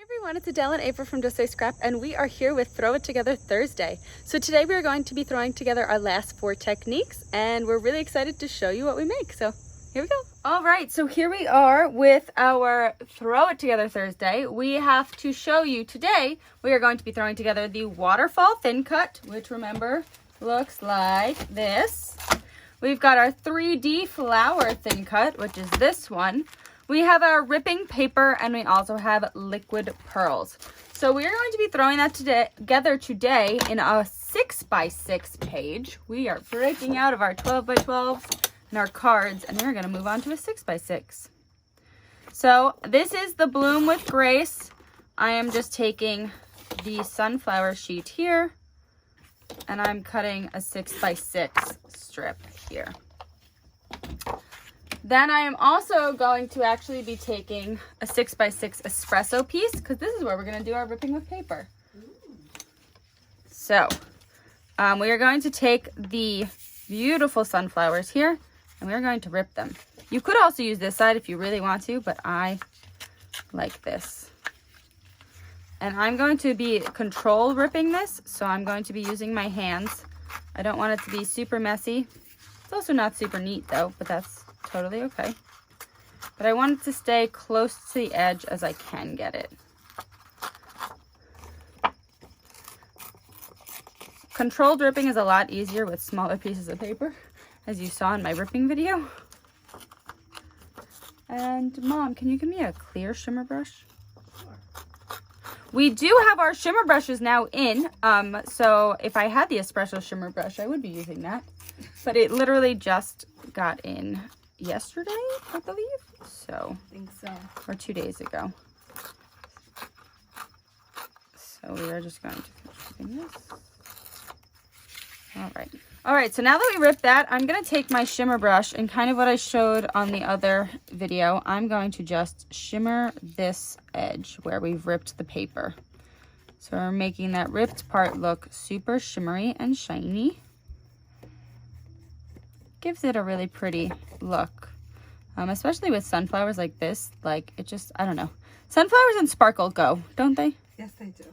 Everyone, it's Adele and April from Just Say Scrap, and we are here with Throw It Together Thursday. So today we are going to be throwing together our last 4 techniques, and we're really excited to show you what we make. So here we go. All right, so here we are with our Throw It Together Thursday. We have to show you today, we are going to be throwing together the Waterfall Thin Cut, which remember, looks like this. We've got our 3D Flower Thin Cut, which is this one. We have our ripping paper, and we also have liquid pearls. So we're going to be throwing that together today in a 6x6 page. We are breaking out of our 12x12 and our cards, and we're going to move on to a 6x6. So this is the Bloom with Grace. I am just taking the sunflower sheet here, and I'm cutting a 6x6 strip here. Then I am also going to actually be taking a 6x6 espresso piece, because this is where we're going to do our ripping with paper. So we are going to take the beautiful sunflowers here, and we're going to rip them. You could also use this side if you really want to, but I like this. And I'm going to be control ripping this, so I'm going to be using my hands. I don't want it to be super messy. It's also not super neat though, but that's totally okay. But I want it to stay close to the edge as I can get it. Controlled ripping is a lot easier with smaller pieces of paper, as you saw in my ripping video. And Mom, can you give me a clear shimmer brush? We do have our shimmer brushes now in, so if I had the Espresso shimmer brush, I would be using that. But it literally just got in yesterday, I believe. So, I think so. Or 2 days ago. So we are just going to finish doing this. All right, so now that we ripped that, I'm going to take my shimmer brush and kind of what I showed on the other video, I'm going to just shimmer this edge where we've ripped the paper. So we're making that ripped part look super shimmery and shiny. Gives it a really pretty look, especially with sunflowers like this. Like, it just, I don't know. Sunflowers and sparkle go, don't they? Yes, they do.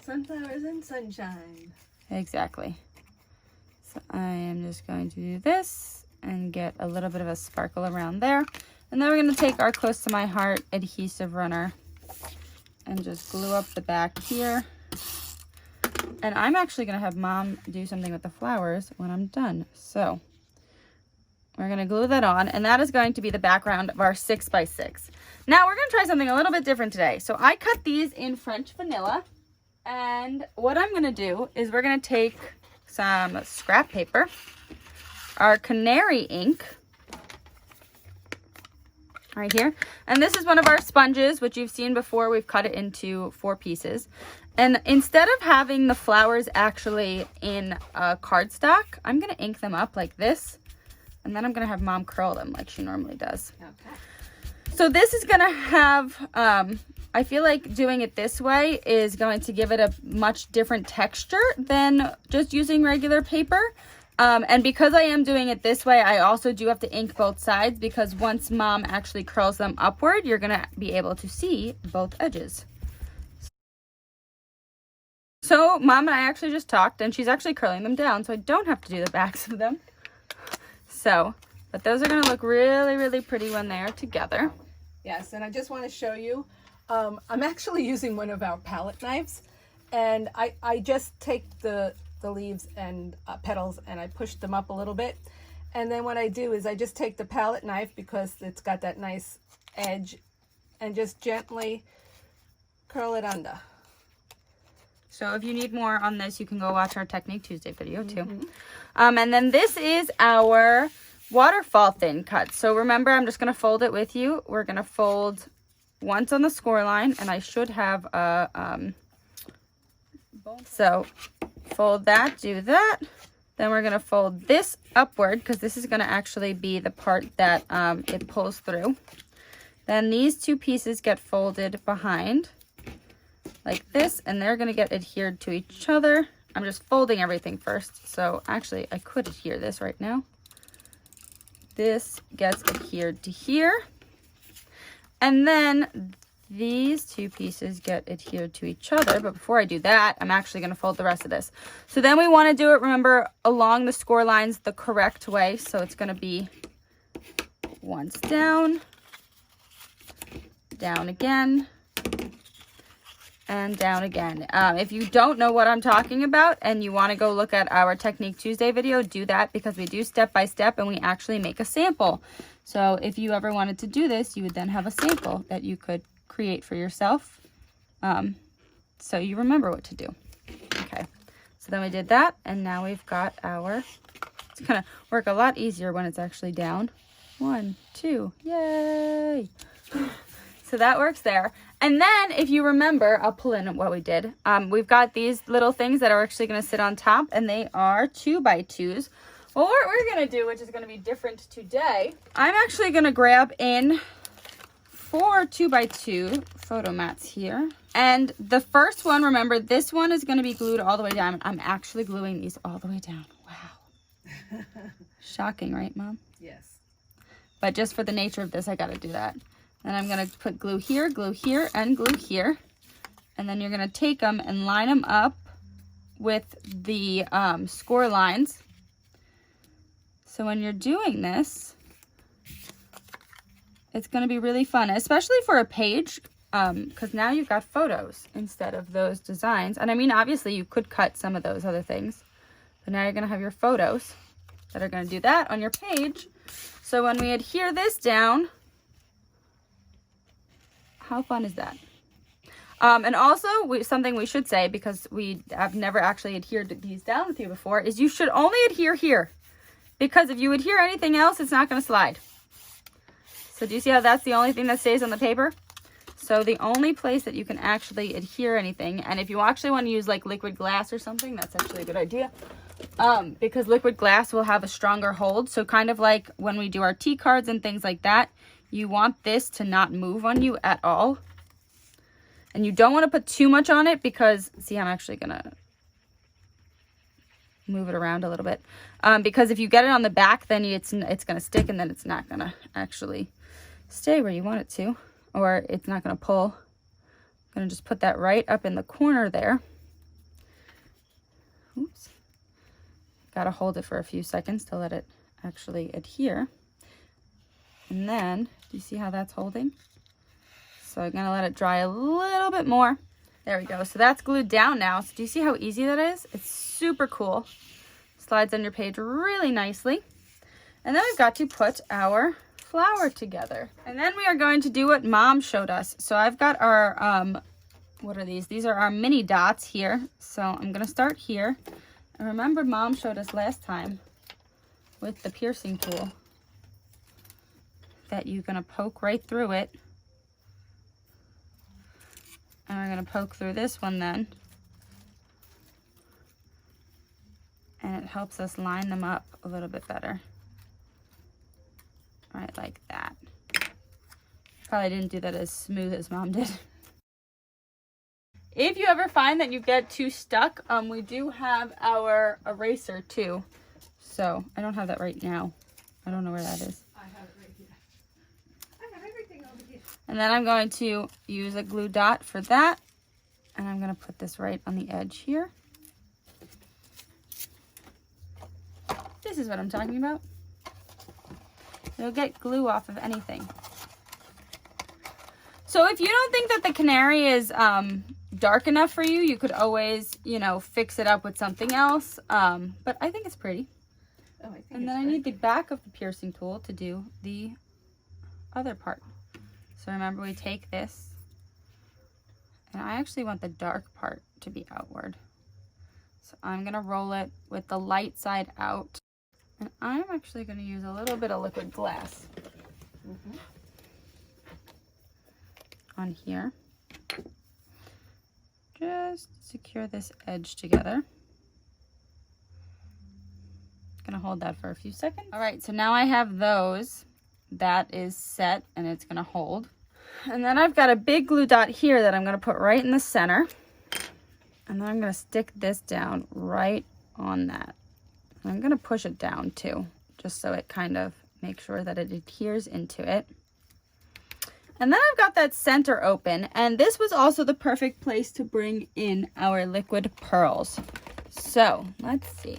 Sunflowers and sunshine. Exactly. So I am just going to do this and get a little bit of a sparkle around there. And then we're going to take our Close to My Heart Adhesive Runner and just glue up the back here. And I'm actually going to have Mom do something with the flowers when I'm done. So we're going to glue that on, and that is going to be the background of our 6x6. Now we're going to try something a little bit different today. So I cut these in French vanilla. And what I'm going to do is we're going to take some scrap paper, our Canary ink, right here. And this is one of our sponges, which you've seen before. We've cut it into 4 pieces. And instead of having the flowers actually in a cardstock, I'm going to ink them up like this. And then I'm going to have Mom curl them like she normally does. Okay. So this is going to have... I feel like doing it this way is going to give it a much different texture than just using regular paper. And because I am doing it this way, I also do have to ink both sides, because once Mom actually curls them upward, you're going to be able to see both edges. So Mom and I actually just talked, and she's actually curling them down, so I don't have to do the backs of them. So, but those are going to look really, really pretty when they are together. Yes, and I just want to show you, I'm actually using one of our palette knives, and I just take the leaves and petals and I push them up a little bit. And then what I do is I just take the palette knife, because it's got that nice edge, and just gently curl it under. So if you need more on this, you can go watch our Technique Tuesday video too. And then this is our Waterfall Thin Cut. So remember, I'm just going to fold it with you. We're going to fold once on the score line, and I should have a, so fold that, do that. Then we're going to fold this upward, because this is going to actually be the part that it pulls through. Then these 2 pieces get folded behind like this, and they're going to get adhered to each other. I'm just folding everything first. So actually I could adhere this right now. This gets adhered to here. And then these two pieces get adhered to each other. But before I do that, I'm actually going to fold the rest of this. So then we want to do it, remember, along the score lines the correct way. So it's going to be once down, down again, and down again. If you don't know what I'm talking about and you want to go look at our Technique Tuesday video, do that, because we do step by step and we actually make a sample. So if you ever wanted to do this, you would then have a sample that you could create for yourself, so you remember what to do. Okay, so then we did that, and now we've got our, it's gonna work a lot easier when it's actually down. 1, 2, yay! So that works there. And then if you remember, I'll pull in what we did. We've got these little things that are actually going to sit on top, and they are 2x2s. Well, what we're going to do, which is going to be different today, I'm actually going to grab in 4 2x2 photo mats here. And the first one, remember, this one is going to be glued all the way down. I'm actually gluing these all the way down. Wow. Shocking, right, Mom? Yes. But just for the nature of this, I got to do that. And I'm going to put glue here, and glue here. And then you're going to take them and line them up with the score lines. So when you're doing this, it's going to be really fun, especially for a page, because now you've got photos instead of those designs. And I mean, obviously, you could cut some of those other things, but now you're going to have your photos that are going to do that on your page. So when we adhere this down, how fun is that? And also, something we should say, because I've never actually adhered these down with you before, is you should only adhere here. Because if you adhere anything else, it's not going to slide. So do you see how that's the only thing that stays on the paper? So the only place that you can actually adhere anything, and if you actually want to use like liquid glass or something, that's actually a good idea. Because liquid glass will have a stronger hold. So kind of like when we do our tea cards and things like that, you want this to not move on you at all. And you don't want to put too much on it because, see, I'm actually going to move it around a little bit. Because if you get it on the back, then it's going to stick, and then it's not going to actually stay where you want it to, or it's not going to pull. I'm going to just put that right up in the corner there. Oops. Got to hold it for a few seconds to let it actually adhere. And then, do you see how that's holding? So I'm going to let it dry a little bit more. There we go. So that's glued down now. So do you see how easy that is? It's super cool. Slides on your page really nicely. And then we've got to put our flower together. And then we are going to do what Mom showed us. So I've got our, what are these? These are our mini dots here. So I'm going to start here. And remember, Mom showed us last time with the piercing tool that you're going to poke right through it. And we're going to poke through this one then. And it helps us line them up a little bit better. Right, like that. Probably didn't do that as smooth as Mom did. If you ever find that you get too stuck, we do have our eraser too. So I don't have that right now. I don't know where that is. I have it right here. I have everything over here. And then I'm going to use a glue dot for that. And I'm going to put this right on the edge here. This is what I'm talking about. It'll get glue off of anything. So if you don't think that the canary is dark enough for you, you could always, you know, fix it up with something else. But I think it's pretty. Oh, I think and then I need the back of the piercing tool to do the other part. So remember, we take this, and I actually want the dark part to be outward. So I'm going to roll it with the light side out. And I'm actually going to use a little bit of liquid glass on here. Just secure this edge together. Gonna hold that for a few seconds. All right, so now I have those. That is set and it's gonna hold. And then I've got a big glue dot here that I'm gonna put right in the center. And then I'm gonna stick this down right on that. And I'm gonna push it down too, just so it kind of makes sure that it adheres into it. And then I've got that center open, and this was also the perfect place to bring in our liquid pearls. So let's see.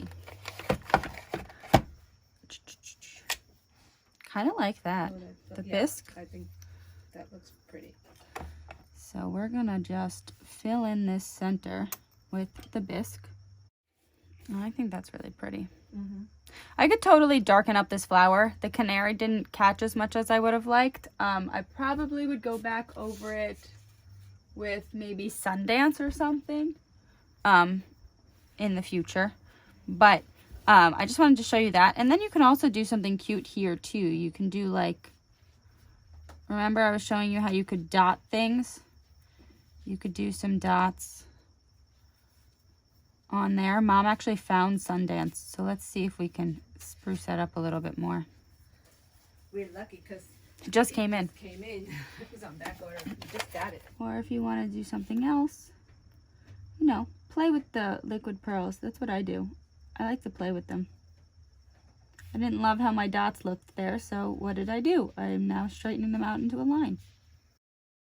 Kind of like that. The bisque. I think that looks pretty. So we're gonna just fill in this center with the bisque. I think that's really pretty. I could totally darken up this flower. The canary didn't catch as much as I would have liked. I probably would go back over it with maybe Sundance or something in the future. But I just wanted to show you that. And then you can also do something cute here too. You can do like, remember I was showing you how you could dot things? You could do some dots on there. Mom actually found Sundance, so let's see if we can spruce that up a little bit more. We're lucky because it just came in. It was on back order. We just got it. Or if you want to do something else, you know, play with the liquid pearls. That's what I do. I like to play with them. I didn't love how my dots looked there, so what did I do? I'm now straightening them out into a line.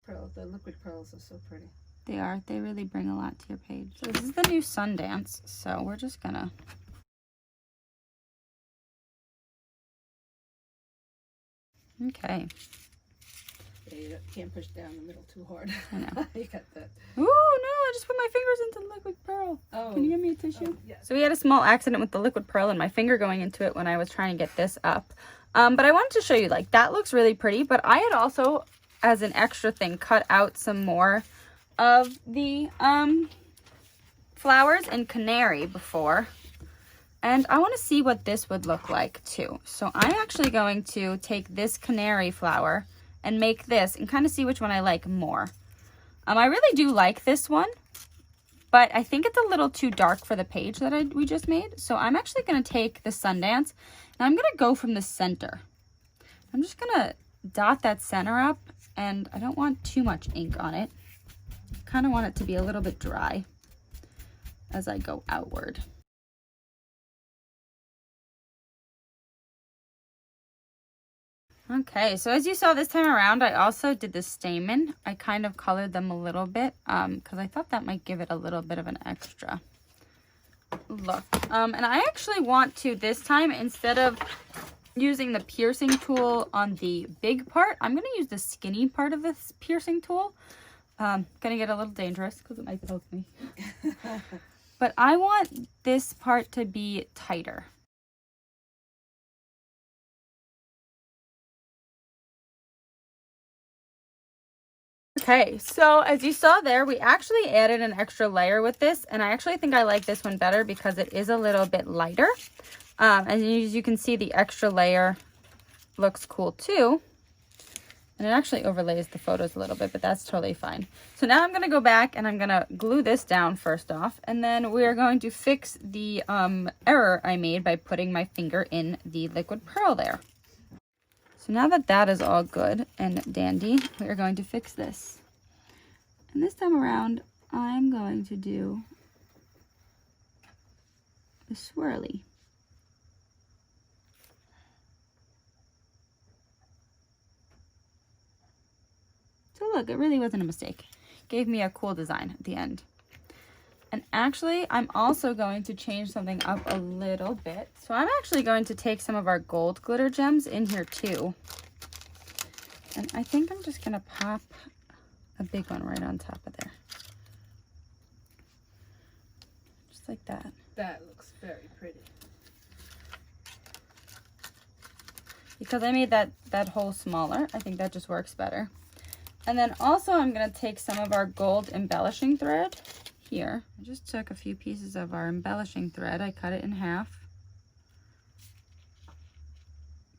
The liquid pearls are so pretty. They are. They really bring a lot to your page. So this is the new Sundance, so we're just gonna... Okay. Yeah, you can't push down the middle too hard. I know. You got that. Ooh, no, I just put my fingers into the liquid pearl. Oh. Can you give me a tissue? Oh, yes. So we had a small accident with the liquid pearl and my finger going into it when I was trying to get this up. But I wanted to show you, like, that looks really pretty, but I had also, as an extra thing, cut out some more of the flowers in Canary before. And I want to see what this would look like too. So I'm actually going to take this canary flower and make this and kind of see which one I like more. I really do like this one, but I think it's a little too dark for the page that we just made. So I'm actually going to take the Sundance and I'm going to go from the center. I'm just going to dot that center up, and I don't want too much ink on it. I kind of want it to be a little bit dry as I go outward. Okay, so as you saw this time around, I also did the stamen. I kind of colored them a little bit because I thought that might give it a little bit of an extra look. And I actually want to, this time, instead of using the piercing tool on the big part, I'm going to use the skinny part of this piercing tool. Going to get a little dangerous because it might poke me. But I want this part to be tighter. Okay, so as you saw there, we actually added an extra layer with this, and I actually think I like this one better because it is a little bit lighter. And as you can see, the extra layer looks cool too. And it actually overlays the photos a little bit, but that's totally fine. So now I'm going to go back and I'm going to glue this down first off, and then we're going to fix the error I made by putting my finger in the liquid pearl there. So now that that is all good and dandy, we are going to fix this. And this time around, I'm going to do a swirly. So look, it really wasn't a mistake. Gave me a cool design at the end. And actually, I'm also going to change something up a little bit. So I'm actually going to take some of our gold glitter gems in here too. And I think I'm just going to pop a big one right on top of there. Just like that. That looks very pretty. Because I made that hole smaller, I think that just works better. And then also I'm going to take some of our gold embellishing thread. Here, I just took a few pieces of our embellishing thread. I cut it in half.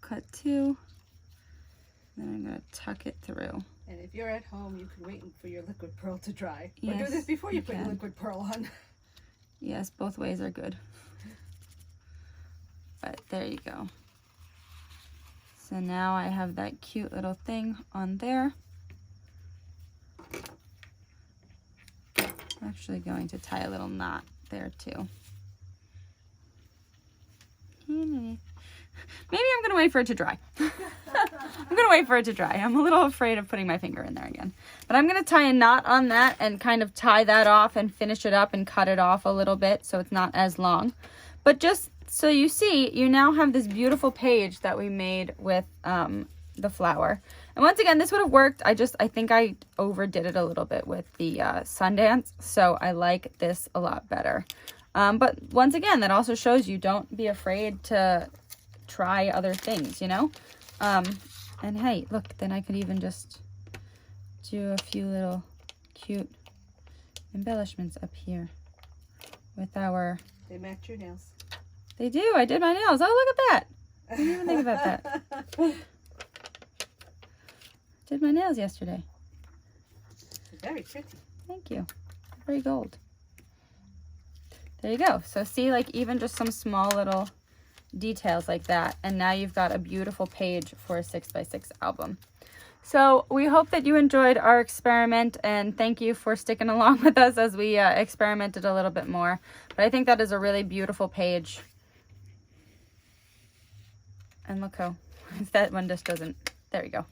Cut two. Then I'm going to tuck it through. And if you're at home, you can wait for your liquid pearl to dry. Yes, or do this before you put can. your liquid pearl on. Yes, both ways are good. But there you go. So now I have that cute little thing on there. I'm actually going to tie a little knot there too. Maybe I'm going to wait for it to dry. I'm gonna wait for it to dry. I'm a little afraid of putting my finger in there again. But I'm gonna tie a knot on that and kind of tie that off and finish it up and cut it off a little bit so it's not as long. But just so you see, you now have this beautiful page that we made with the flower. And once again, this would have worked. I think I overdid it a little bit with the Sundance, so I like this a lot better. But once again, that also shows you don't be afraid to try other things, you know? And hey, look, then I could even just do a few little cute embellishments up here with our... They match your nails. They do. I did my nails. Oh, look at that. I didn't even think about that. Did my nails yesterday. Very pretty. Thank you. Very gold. There you go. So see, like even just some small little details like that, and now you've got a beautiful page for a 6x6 album. So we hope that you enjoyed our experiment, and thank you for sticking along with us as we experimented a little bit more. But I think that is a really beautiful page. And look how that one just doesn't, there we go.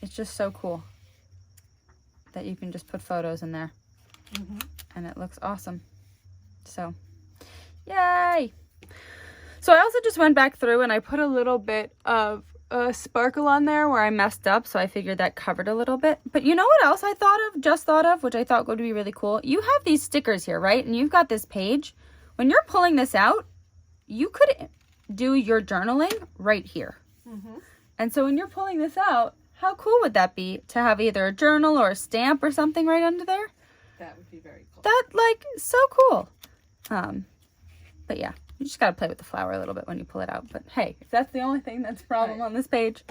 It's just so cool that you can just put photos in there. And it looks awesome. So, yay! So I also just went back through and I put a little bit of sparkle on there where I messed up, so I figured that covered a little bit. But you know what else I just thought of, which I thought would be really cool? You have these stickers here, right? And you've got this page. When you're pulling this out, you could do your journaling right here. And so when you're pulling this out, how cool would that be to have either a journal or a stamp or something right under there? That would be very cool. That, like, so cool. But yeah, you just gotta play with the flower a little bit when you pull it out. But hey, if that's the only thing that's a problem on this page,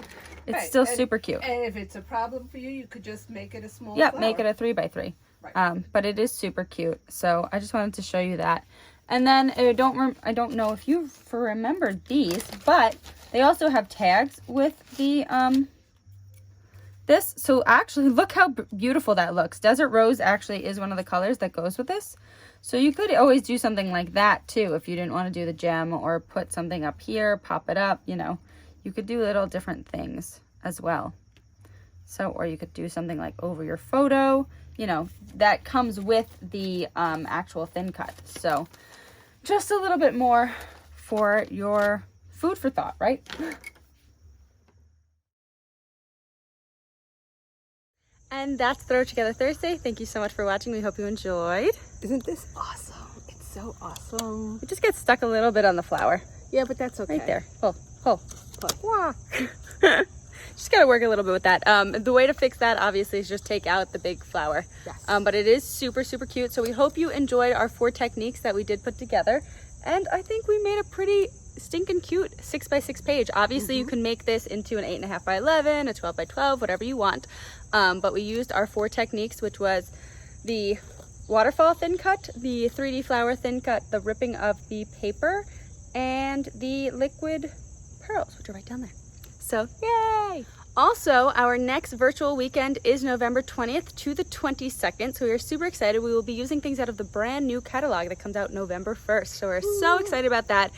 it's still super cute. And if it's a problem for you, you could just make it a small Yeah, flower. make it a 3x3. Right. But it is super cute. So I just wanted to show you that. And then I don't know if you remembered these, but they also have tags with the this. So actually, look how beautiful that looks. Desert Rose actually is one of the colors that goes with this. So you could always do something like that too if you didn't want to do the gem, or put something up here, pop it up, you know. You could do little different things as well. So, or you could do something like over your photo, you know, that comes with the actual thin cut. So just a little bit more for your food for thought, right? And that's Throw Together Thursday. Thank you so much for watching. We hope you enjoyed. Isn't this awesome? It's so awesome. It just gets stuck a little bit on the flower. Yeah, but that's okay. Right there. Pull. Wah. Just gotta work a little bit with that. The way to fix that obviously is just take out the big flower. Yes. But it is super, super cute. So we hope you enjoyed our 4 techniques that we did put together. And I think we made a pretty stinking cute 6x6 page. Obviously you can make this into an 8.5 by 11, a 12 by 12, whatever you want. But we used our 4 techniques, which was the Waterfall Thin Cut, the 3D Flower Thin Cut, the ripping of the paper, and the liquid pearls, which are right down there. So yay! Also, our next virtual weekend is November 20th to the 22nd, so we are super excited. We will be using things out of the brand new catalog that comes out November 1st, so we're so excited about that.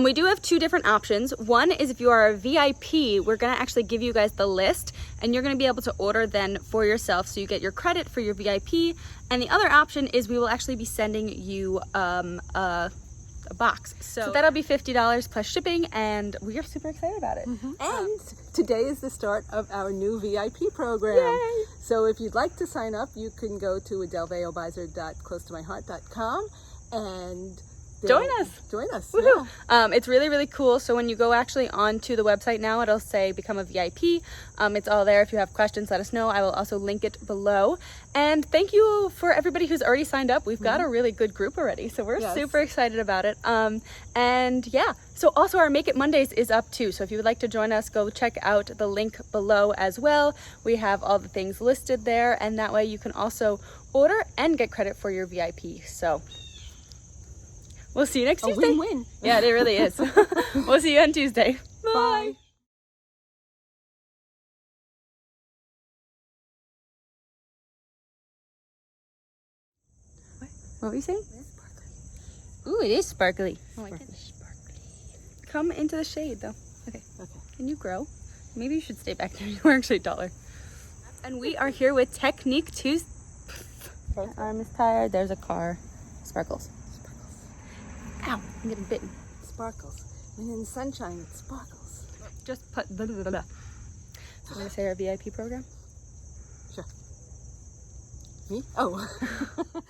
We do have 2 different options. One is if you are a VIP, we're going to actually give you guys the list, and you're going to be able to order then for yourself, so you get your credit for your VIP. And the other option is we will actually be sending you a box. So that'll be $50 plus shipping, and we are super excited about it. And today is the start of our new VIP program. Yay! So if you'd like to sign up, you can go to adelveobizard.closetomyheart.com and Join us. Yeah. It's really, really cool. So when you go actually onto the website now, it'll say become a VIP. It's all there. If you have questions, let us know. I will also link it below. And thank you for everybody who's already signed up. We've got a really good group already, so we're super excited about it. And yeah, so also our Make It Mondays is up too. So if you would like to join us, go check out the link below as well. We have all the things listed there, and that way you can also order and get credit for your VIP. So we'll see you next Tuesday. A win-win. Yeah, it really is. We'll see you on Tuesday. Bye. What were you saying? Ooh, it is sparkly. Oh, I get it. Come into the shade though. Okay. Okay. Can you grow? Maybe you should stay back there. You are actually taller. And we are here with Technique Tuesday. My arm is tired. There's a car. Sparkles. Sparkles. Ow, I'm getting bitten. Sparkles. And in the sunshine, it sparkles. Just put blah, blah, blah, blah. So I'm going to say our VIP program. Sure. Me? Oh.